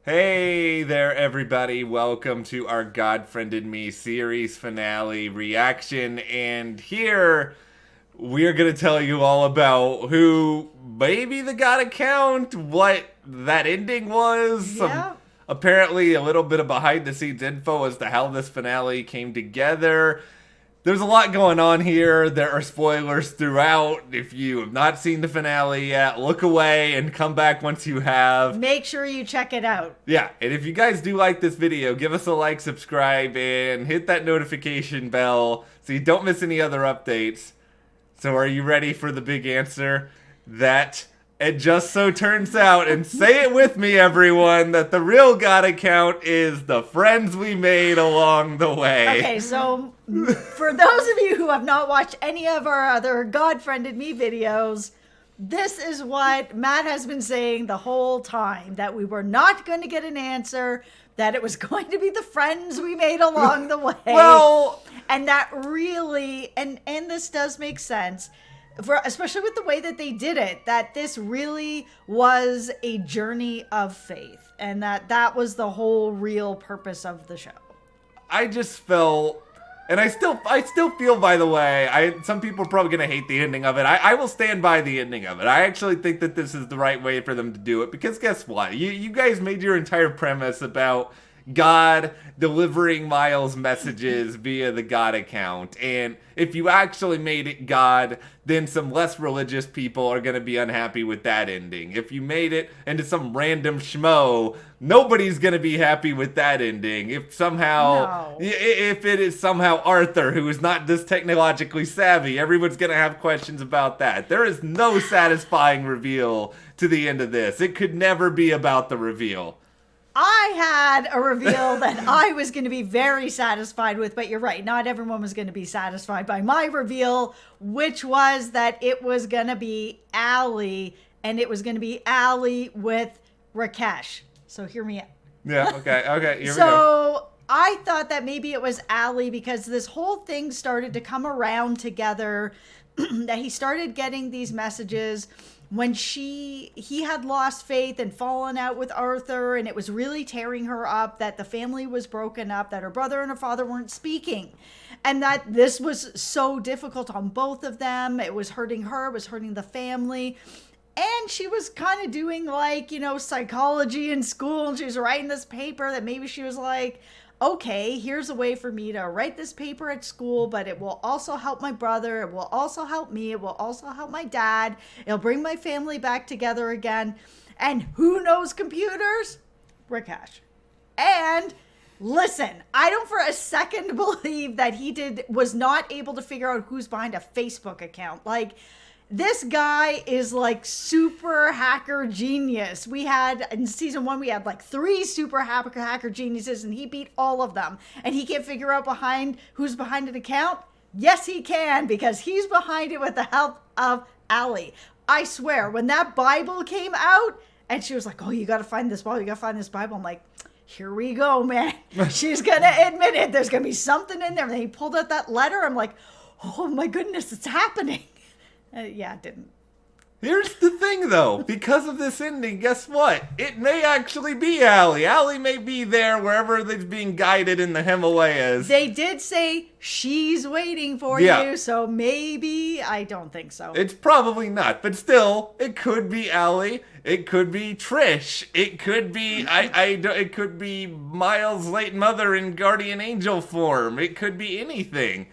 Hey there, everybody. Welcome to our God Friended Me series finale reaction. And here we're going to tell you all about who maybe the God account, what that ending was, some apparently a little bit of behind the scenes info as to how this finale came together. There's a lot going on here. There are spoilers throughout. If you have not seen the finale yet, look away and come back once you have. Make sure you check it out. Yeah, and if you guys do like this video, give us a like, subscribe, and hit that notification bell so you don't miss any other updates. So are you ready for the big answer? That it just so turns out, and say it with me, everyone, that the real God account is the friends we made along the way. Okay, so for those of you who have not watched any of our other God Friended Me videos, this is what Matt has been saying the whole time, that we were not going to get an answer, that it was going to be the friends we made along the way. Well, and that really, and this does make sense, especially with the way that they did it, that this really was a journey of faith, and that was the whole real purpose of the show. I just felt, and I still feel, by the way, some people are probably going to hate the ending of it. I will stand by the ending of it. I actually think that this is the right way for them to do it, because guess what? You guys made your entire premise about God delivering Miles messages via the God account, and if you actually made it God, then some less religious people are going to be unhappy with that ending. If you made it into some random schmo, nobody's going to be happy with that ending. If it is somehow Arthur, who is not this technologically savvy, everyone's going to have questions about that. There is no satisfying reveal to the end of this. It could never be about the reveal. I had a reveal that I was going to be very satisfied with, but you're right, not everyone was going to be satisfied by my reveal, which was that it was going to be Allie, and it was going to be Allie with Rakesh. So hear me out. Yeah, okay, here we go. So I thought that maybe it was Allie, because this whole thing started to come around together, that he started getting these messages when he had lost faith and fallen out with Arthur, and it was really tearing her up, that the family was broken up, that her brother and her father weren't speaking, and that this was so difficult on both of them. It was hurting her, it was hurting the family. And she was kind of doing, like, psychology in school, and she was writing this paper that maybe she was like, okay, here's a way for me to write this paper at school, but it will also help my brother, it will also help me, it will also help my dad, it'll bring my family back together again. And who knows computers? Rakesh. And listen, I don't for a second believe that he was not able to figure out who's behind a Facebook account. Like, this guy is like super hacker genius. In season 1, we had like 3 super hacker geniuses, and he beat all of them. And he can't figure out who's behind an account? Yes, he can, because he's behind it with the help of Allie. I swear, when that Bible came out, and she was like, oh, you got to find this Bible, you got to find this Bible. I'm like, here we go, man. She's going to admit it. There's going to be something in there. And then he pulled out that letter. I'm like, oh my goodness, it's happening. Yeah, it didn't. Here's the thing, though. Because of this ending, guess what? It may actually be Allie. Allie may be there wherever it's being guided in the Himalayas. They did say she's waiting for you, so maybe. I don't think so. It's probably not, but still, it could be Allie. It could be Trish. It could be it could be Miles' late mother in guardian angel form. It could be anything.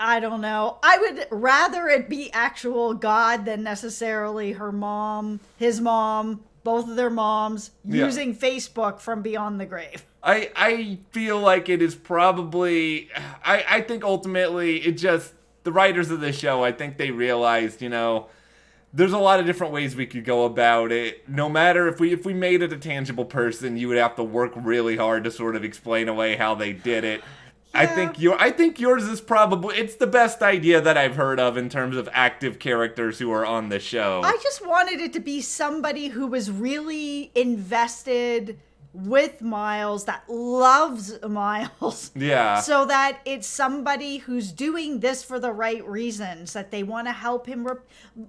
I don't know. I would rather it be actual God than necessarily her mom, his mom, both of their moms, using Facebook from beyond the grave. I feel like it is probably, I think ultimately it just, the writers of the show, I think they realized, there's a lot of different ways we could go about it. No matter if we made it a tangible person, you would have to work really hard to sort of explain away how they did it. Yeah. I think yours is probably, it's the best idea that I've heard of in terms of active characters who are on the show. I just wanted it to be somebody who was really invested with Miles, that loves Miles. Yeah. So that it's somebody who's doing this for the right reasons, that they want to help him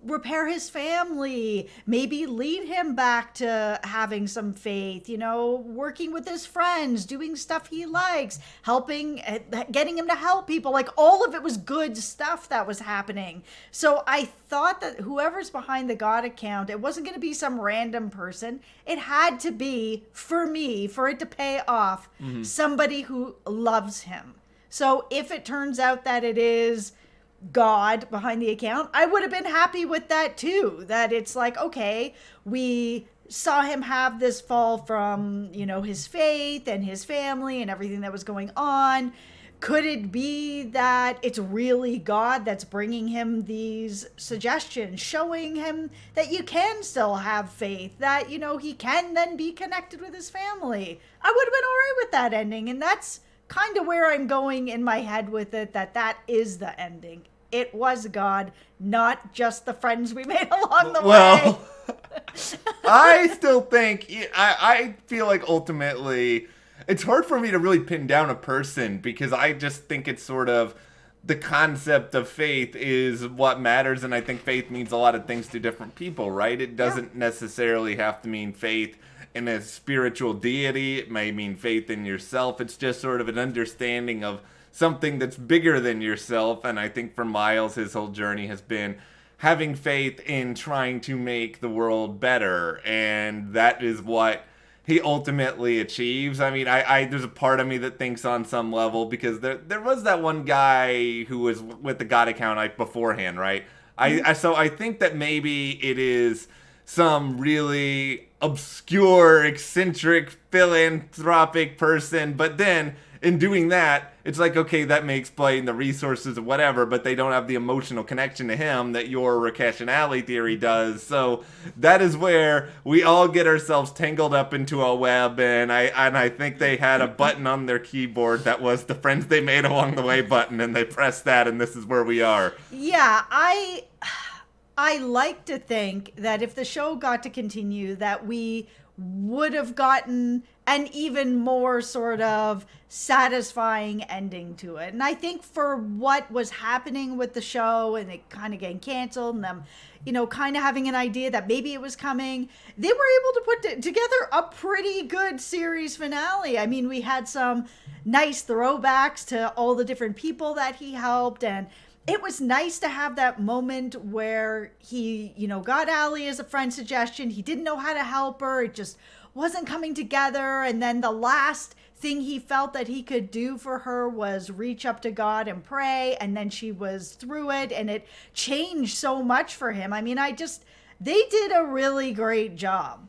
repair his family, maybe lead him back to having some faith, working with his friends, doing stuff he likes, helping, getting him to help people. Like, all of it was good stuff that was happening. So I thought that whoever's behind the God account, it wasn't going to be some random person. It had to be, for me, for it to pay off, somebody who loves him. So if it turns out that it is God behind the account, I would have been happy with that too. That it's like, okay, we saw him have this fall from, his faith and his family and everything that was going on. Could it be that it's really God that's bringing him these suggestions, showing him that you can still have faith, that, he can then be connected with his family? I would have been all right with that ending. And that's kind of where I'm going in my head with it, that is the ending. It was God, not just the friends we made along the way. I still think, I feel like ultimately, it's hard for me to really pin down a person, because I just think it's sort of the concept of faith is what matters. And I think faith means a lot of things to different people, right? It doesn't necessarily have to mean faith in a spiritual deity. It may mean faith in yourself. It's just sort of an understanding of something that's bigger than yourself. And I think for Miles, his whole journey has been having faith in trying to make the world better. And that is what he ultimately achieves. I mean, I there's a part of me that thinks on some level, because there was that one guy who was with the God account beforehand, right? So I think that maybe it is some really obscure, eccentric, philanthropic person, but then in doing that, it's like, okay, that may explain the resources or whatever, but they don't have the emotional connection to him that your Rakesh and Ali theory does. So that is where we all get ourselves tangled up into a web, and I think they had a button on their keyboard that was the friends they made along the way button, and they pressed that, and this is where we are. Yeah, I like to think that if the show got to continue, that we would have gotten an even more sort of satisfying ending to it. And I think for what was happening with the show and it kind of getting canceled and them, kind of having an idea that maybe it was coming, they were able to put together a pretty good series finale. I mean, we had some nice throwbacks to all the different people that he helped, and it was nice to have that moment where he, got Ali as a friend suggestion. He didn't know how to help her. It just wasn't coming together. And then the last thing he felt that he could do for her was reach up to God and pray. And then she was through it, and it changed so much for him. I mean, they did a really great job.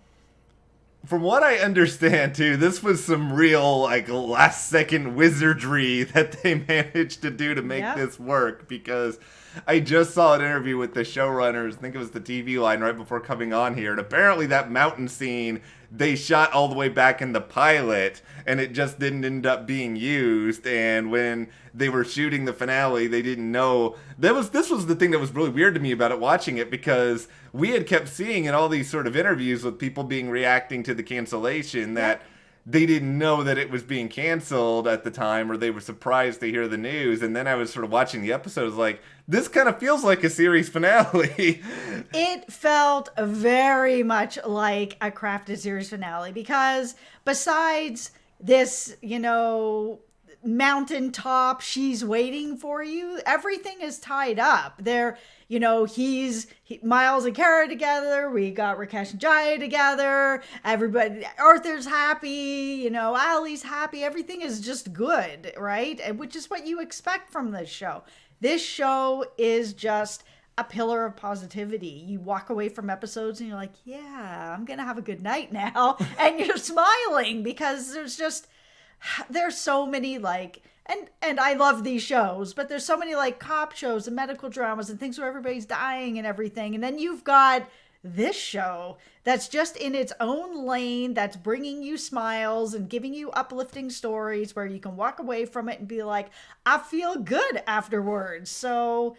From what I understand, too, this was some real, last-second wizardry that they managed to do to make this work, because I just saw an interview with the showrunners, I think it was the TV line, right before coming on here, and apparently that mountain scene, they shot all the way back in the pilot, and it just didn't end up being used, and when they were shooting the finale, they didn't know. This was the thing that was really weird to me about it, watching it, because we had kept seeing in all these sort of interviews with people reacting to the cancellation that they didn't know that it was being canceled at the time, or they were surprised to hear the news. And then I was sort of watching the episodes like, this kind of feels like a series finale. It felt very much like a crafted series finale, because besides this, mountaintop, she's waiting for you, everything is tied up there. Miles and Cara together, we got Rakesh and Jaya together, everybody, Arthur's happy, Ali's happy, everything is just good, right? And which is what you expect from this show. This show is just a pillar of positivity. You walk away from episodes and you're like, yeah, I'm gonna have a good night now. And you're smiling, because there's so many and I love these shows, but there's so many cop shows and medical dramas and things where everybody's dying and everything. And then you've got this show that's just in its own lane, that's bringing you smiles and giving you uplifting stories where you can walk away from it and be like, I feel good afterwards. So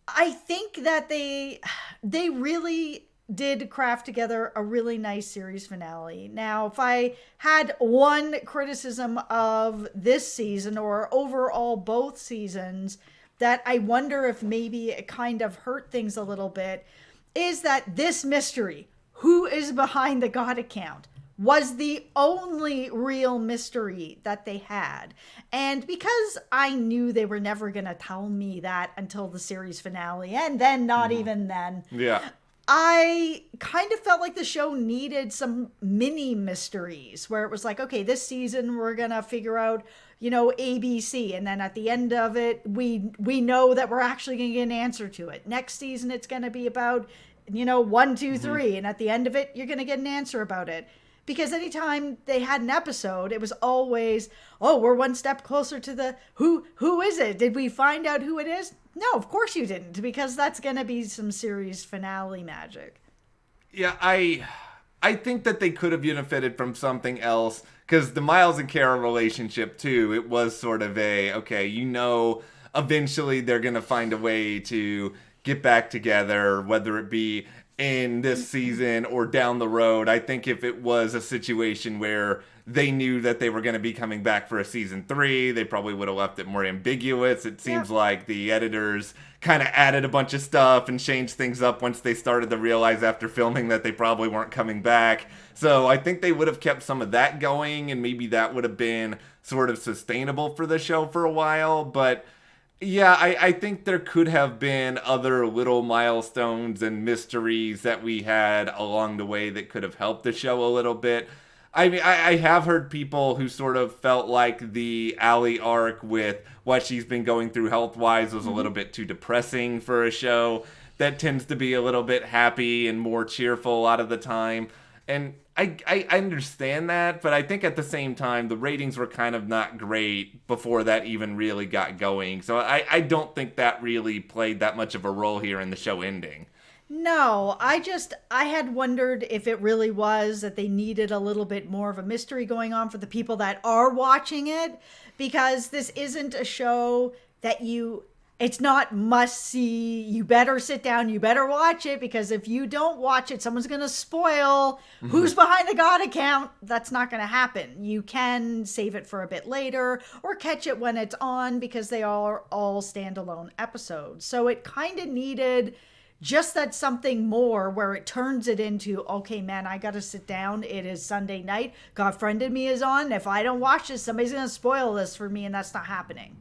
I think that they really did craft together a really nice series finale. Now, if I had one criticism of this season or overall both seasons that I wonder if maybe it kind of hurt things a little bit, is that this mystery, who is behind the God account, was the only real mystery that they had. And because I knew they were never going to tell me that until the series finale, and then not even then, Yeah. I kind of felt like the show needed some mini mysteries where it was like, okay, this season we're going to figure out, ABC. And then at the end of it, we know that we're actually going to get an answer to it. Next season, it's going to be about, 1, 2, 3. And at the end of it, you're going to get an answer about it. Because anytime they had an episode, it was always, oh, we're one step closer to the who is it? Did we find out who it is? No, of course you didn't, because that's going to be some series finale magic. Yeah, I think that they could have benefited from something else, because the Miles and Cara relationship too, it was sort of eventually they're going to find a way to get back together, whether it be in this season or down the road. I think if it was a situation where they knew that they were going to be coming back for a season 3, they probably would have left it more ambiguous. It seems like the editors kind of added a bunch of stuff and changed things up once they started to realize after filming that they probably weren't coming back. So I think they would have kept some of that going, and maybe that would have been sort of sustainable for the show for a while. But yeah, I think there could have been other little milestones and mysteries that we had along the way that could have helped the show a little bit. I mean, I have heard people who sort of felt like the Allie arc with what she's been going through health-wise was a little bit too depressing for a show that tends to be a little bit happy and more cheerful a lot of the time. And I understand that, but I think at the same time, the ratings were kind of not great before that even really got going. So I don't think that really played that much of a role here in the show ending. No, I had wondered if it really was that they needed a little bit more of a mystery going on for the people that are watching it, because this isn't a show that it's not must see. You better sit down, you better watch it, because if you don't watch it, someone's going to spoil who's behind the God account. That's not going to happen. You can save it for a bit later or catch it when it's on, because they are all standalone episodes. So it kind of needed just that something more where it turns it into, okay, man, I got to sit down. It is Sunday night. God Friended Me is on. If I don't watch this, somebody's going to spoil this for me, and that's not happening.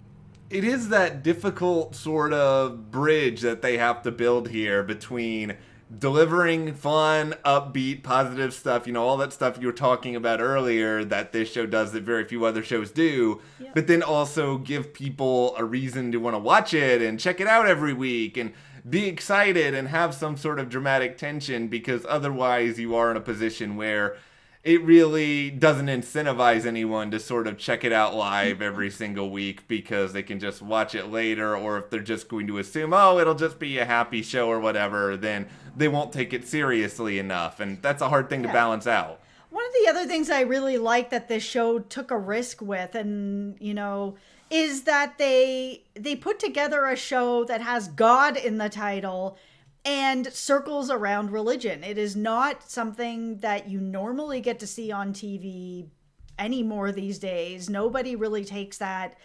It is that difficult sort of bridge that they have to build here between delivering fun, upbeat, positive stuff, all that stuff you were talking about earlier that this show does that very few other shows do, but then also give people a reason to want to watch it and check it out every week and be excited and have some sort of dramatic tension, because otherwise you are in a position where it really doesn't incentivize anyone to sort of check it out live every single week, because they can just watch it later, or if they're just going to assume, oh, it'll just be a happy show or whatever, then they won't take it seriously enough, and that's a hard thing to balance out. One of the other things I really like that this show took a risk with, and, is that they put together a show that has God in the title and circles around religion. It is not something that you normally get to see on TV anymore these days. Nobody really takes that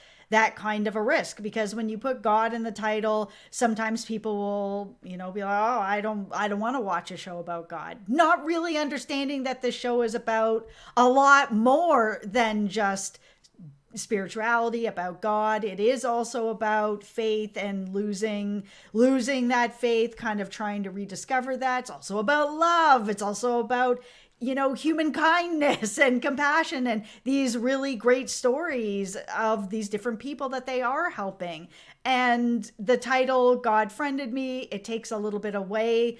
kind of a risk, because when you put God in the title, sometimes people will, be like, oh, I don't want to watch a show about God. Not really understanding that this show is about a lot more than just spirituality, about God. It is also about faith and losing that faith, kind of trying to rediscover that. It's also about love. It's also about, human kindness and compassion, and these really great stories of these different people that they are helping. And the title, God Friended Me, it takes a little bit away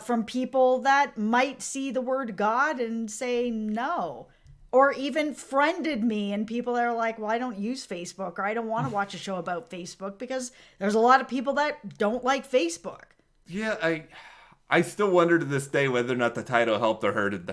from people that might see the word God and say no. Or even friended me, and people that are like, well, I don't use Facebook, or I don't want to watch a show about Facebook, because there's a lot of people that don't like Facebook. Yeah, I still wonder to this day whether or not the title helped or hurt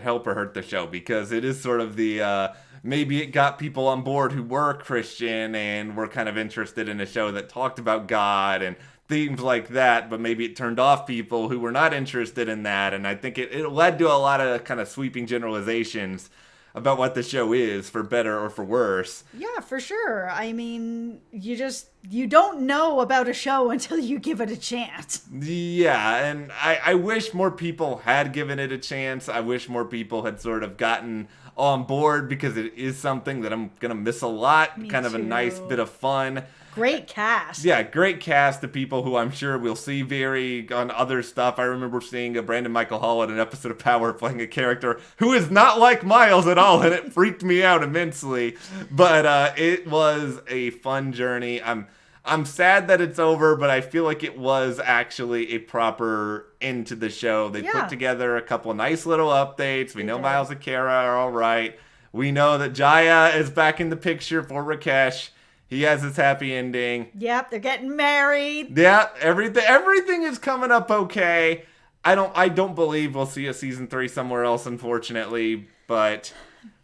the show, because it is sort of the maybe it got people on board who were Christian and were kind of interested in a show that talked about God and themes like that, but maybe it turned off people who were not interested in that. And I think it led to a lot of kind of sweeping generalizations about what the show is, for better or for worse. Yeah, for sure. I mean, you don't know about a show until you give it a chance. Yeah, and I wish more people had given it a chance. I wish more people had sort of gotten on board, because it is something that I'm going to miss a lot. Me kind of a nice too. bit of fun. Great cast. Yeah, great cast of people who I'm sure we'll see vary on other stuff. I remember seeing a Brandon Michael Hall in an episode of Power playing a character who is not like Miles at all, and it freaked me out immensely. But it was a fun journey. I'm sad that it's over, but I feel like it was actually a proper end to the show. They put together a couple nice little updates. We know Miles and Cara are all right. We know that Jaya is back in the picture for Rakesh. He has his happy ending. Yep, they're getting married. Yeah, everything is coming up okay. I don't believe we'll see a season 3 somewhere else, unfortunately, but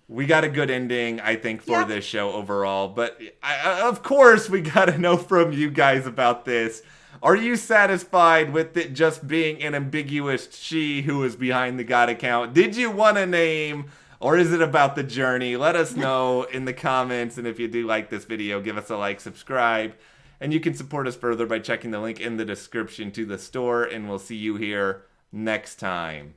we got a good ending, I think, for this show overall. But of course, we got to know from you guys about this. Are you satisfied with it just being an ambiguous she who is behind the God account? Did you want a name? Or is it about the journey? Let us know in the comments. And if you do like this video, give us a like, subscribe. And you can support us further by checking the link in the description to the store. And we'll see you here next time.